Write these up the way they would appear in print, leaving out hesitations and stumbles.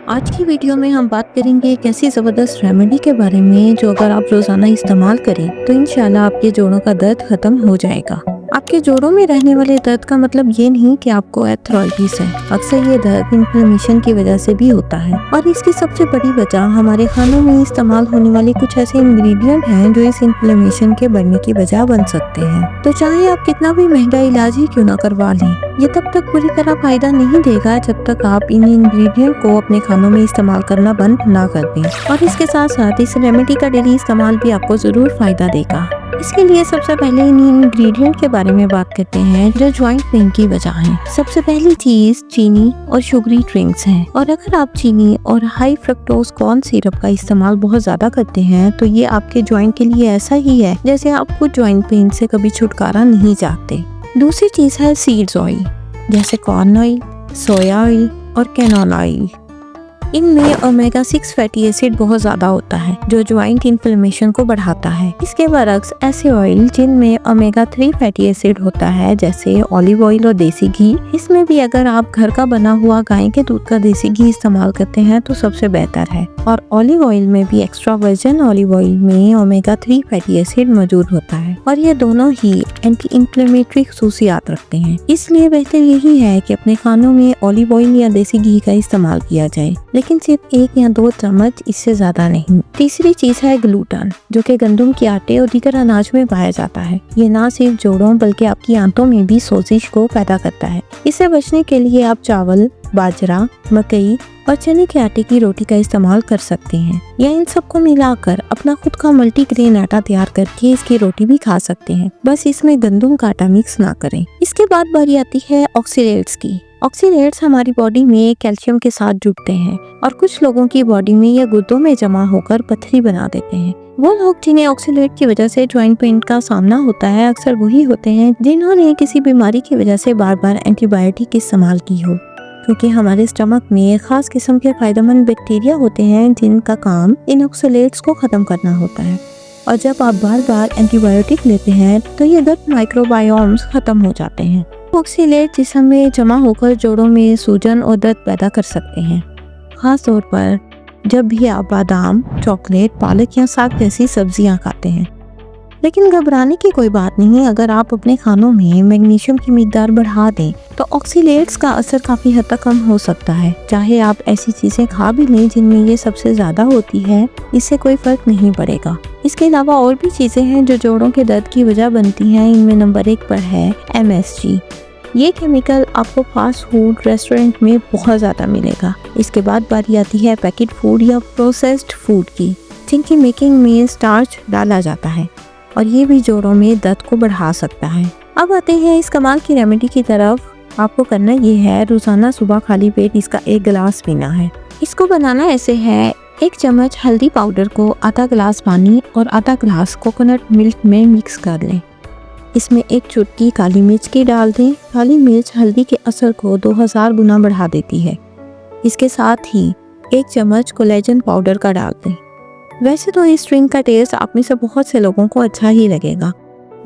आज की वीडियो में हम बात करेंगे एक ऐसी ज़बरदस्त रेमेडी के बारे में जो अगर आप रोज़ाना इस्तेमाल करें तो इंशाल्लाह आपके जोड़ों का दर्द खत्म हो जाएगा। आपके जोड़ों में रहने वाले दर्द का मतलब ये नहीं कि आपको आर्थराइटिस है। अक्सर ये दर्द इन्फ्लेमेशन की वजह से भी होता है और इसकी सबसे बड़ी वजह हमारे खानों में इस्तेमाल होने वाले कुछ ऐसे इंग्रेडिएंट हैं जो इस इन्फ्लेमेशन के बढ़ने की वजह बन सकते हैं। तो चाहे आप कितना भी महंगा इलाज ही क्यों ना करवा लें, ये तब तक पूरी तरह फायदा नहीं देगा जब तक आप इन इंग्रेडिएंट को अपने खानों में इस्तेमाल करना बंद ना कर दें। और इसके साथ साथ इस रेमेडी का डेली इस्तेमाल भी आपको जरूर फायदा देगा। इसके लिए सबसे पहले इन इंग्रेडिएंट के बारे में बात करते हैं जो जॉइंट पेन की वजह है। सबसे पहली चीज चीनी और शुगरी ड्रिंक्स हैं। और अगर आप चीनी और हाई फ्रक्टोज कॉर्न सिरप का इस्तेमाल बहुत ज्यादा करते हैं तो ये आपके जॉइंट के लिए ऐसा ही है जैसे आप खुद जॉइंट पेन से कभी छुटकारा नहीं चाहते। दूसरी चीज है सीड्स ऑयल, जैसे कॉर्न ऑयल, सोया ऑयल और कैनोला ऑयल। इनमें ओमेगा 6 फैटी एसिड बहुत ज्यादा होता है जो ज्वाइंट इन्फ्लेमेशन को बढ़ाता है। इसके बरक्स ऐसे ऑयल जिनमें ओमेगा 3 फैटी एसिड होता है जैसे ऑलिव ऑयल और देसी घी, इसमें भी अगर आप घर का बना हुआ गाय के दूध का देसी घी इस्तेमाल करते हैं तो सबसे बेहतर है। और ऑलिव ऑयल में भी एक्स्ट्रा वर्जिन ऑलिव ऑयल में ओमेगा 3 फैटी एसिड मौजूद होता है और ये दोनों ही एंटी इंफ्लेमेटरी खसूसियात रखते हैं। इसलिए बेहतर यही है कि अपने खानों में ऑलिव ऑयल या देसी घी का इस्तेमाल किया जाए, लेकिन सिर्फ 1 या 2 चम्मच, इससे ज्यादा नहीं। तीसरी चीज है ग्लूटन, जो कि गंदम के आटे और दीगर अनाज में पाया जाता है। ये ना सिर्फ जोड़ों बल्कि आपकी आंतों में भी सोजिश को पैदा करता है। इससे बचने के लिए आप चावल, बाजरा, मकई और चने के आटे की रोटी का इस्तेमाल कर सकते हैं या इन सबको मिलाकर अपना खुद का मल्टीग्रेन आटा तैयार करके इसकी रोटी भी खा सकते हैं। बस इसमें गंदम का आटा मिक्स ना करें। इसके बाद बारी आती है ऑक्सीलेट्स की। ऑक्सीलेट्स हमारी बॉडी में कैल्शियम के साथ जुड़ते हैं और कुछ लोगों की बॉडी में या गुर्दों में जमा होकर पथरी बना देते हैं। वो लोग जिन्हें ऑक्सीलेट की वजह से जॉइंट पेन का सामना होता है अक्सर वही होते हैं जिन्होंने किसी बीमारी की वजह से बार बार एंटीबायोटिक इस्तेमाल की हो, क्योंकि हमारे स्टमक में एक खास किस्म के फायदेमंद बैक्टीरिया होते हैं जिनका काम इन ऑक्सीलेट्स को खत्म करना होता है। और जब आप बार बार एंटीबायोटिक लेते हैं तो ये गट माइक्रोबायोम्स खत्म हो जाते हैं। ऑक्सीलेट जिस्म में जमा होकर जोड़ों में सूजन और दर्द पैदा कर सकते हैं, खास तौर पर जब भी आप बादाम, चॉकलेट, पालक या साग जैसी सब्जियां खाते हैं। लेकिन घबराने की कोई बात नहीं, अगर आप अपने खानों में मैग्नीशियम की मिकदार बढ़ा दें तो ऑक्सीलेट्स का असर काफी हद तक कम हो सकता है। चाहे आप ऐसी चीजें खा भी लें जिनमें ये सबसे ज्यादा होती है, इससे कोई फर्क नहीं पड़ेगा। इसके अलावा और भी चीजें हैं जो जोड़ों के दर्द की वजह बनती हैं। इनमें नंबर 1 पर है MSG। ये केमिकल आपको फास्ट फूड रेस्टोरेंट में बहुत ज़्यादा मिलेगा। इसके बाद बारी आती है पैकेट फूड या प्रोसेस्ड फूड की, जिनकी मेकिंग में स्टार्च डाला जाता है और ये भी जोड़ों में दर्द को बढ़ा सकता है। अब आते हैं इस कमाल की रेमेडी की तरफ। आपको करना ये है, रोजाना सुबह खाली पेट इसका 1 गिलास पीना है। इसको बनाना ऐसे है, 1 चम्मच हल्दी पाउडर को आधा गिलास पानी और आधा गिलास कोकोनट मिल्क में मिक्स कर लें। इसमें 1 चुटकी काली मिर्च की डाल दें। काली मिर्च हल्दी के असर को 2000 गुना बढ़ा देती है। इसके साथ ही 1 चम्मच कोलेजन पाउडर का डाल दें। वैसे तो इस ड्रिंक का टेस्ट आप में से बहुत से लोगों को अच्छा ही लगेगा,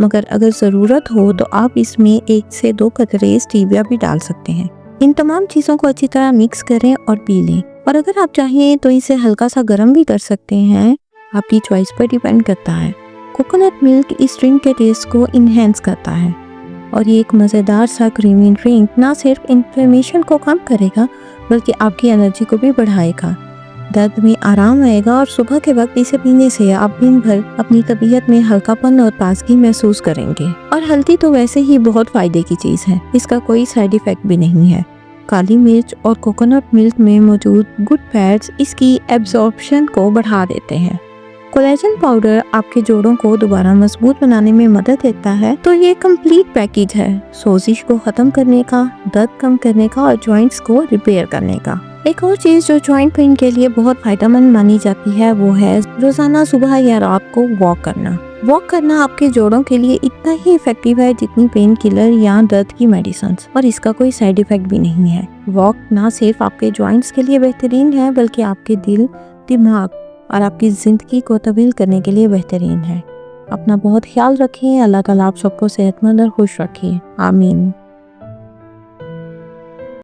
मगर अगर ज़रूरत हो तो आप इसमें 1 से 2 कतरे स्टीविया भी डाल सकते हैं। इन तमाम चीज़ों को अच्छी तरह मिक्स करें और पी लें। और अगर आप चाहें तो इसे हल्का सा गर्म भी कर सकते हैं, आपकी चॉइस पर डिपेंड करता है। कोकोनट मिल्क इस ड्रिंक के टेस्ट को इन्हेंस करता है और ये एक मज़ेदार सा क्रीमी ड्रिंक ना सिर्फ इन्फ्लेमेशन को कम करेगा बल्कि आपकी एनर्जी को भी बढ़ाएगा। दर्द में आराम आएगा और सुबह के वक्त इसे पीने से आप दिन भर अपनी तबीयत में हल्कापन और ताजगी महसूस करेंगे। और हल्दी तो वैसे ही बहुत फायदे की चीज़ है, इसका कोई साइड इफेक्ट भी नहीं है। काली मिर्च और कोकोनट मिल्क में मौजूद गुड फैट्स इसकी एब्जॉर्प्शन को बढ़ा देते हैं। कोलेजन पाउडर आपके जोड़ों को दोबारा मजबूत बनाने में मदद देता है। तो ये कंप्लीट पैकेज है सोजिश को खत्म करने का, दर्द कम करने का और जॉइंट्स को रिपेयर करने का। एक और चीज जो जॉइंट पेन के लिए बहुत फायदेमंद मानी जाती है वो है रोजाना सुबह या रात को वॉक करना। वॉक करना आपके जोड़ों के लिए इतना ही इफेक्टिव है जितनी पेन किलर या दर्द की मेडिसिन, और इसका कोई साइड इफेक्ट भी नहीं है। वॉक ना सिर्फ आपके जॉइंट्स के लिए बेहतरीन है बल्कि आपके दिल, दिमाग और आपकी ज़िंदगी को तब्दील करने के लिए बेहतरीन है। अपना बहुत ख्याल रखें। अल्लाह ताला आप सबको सेहतमंद और खुश रखें। आमीन।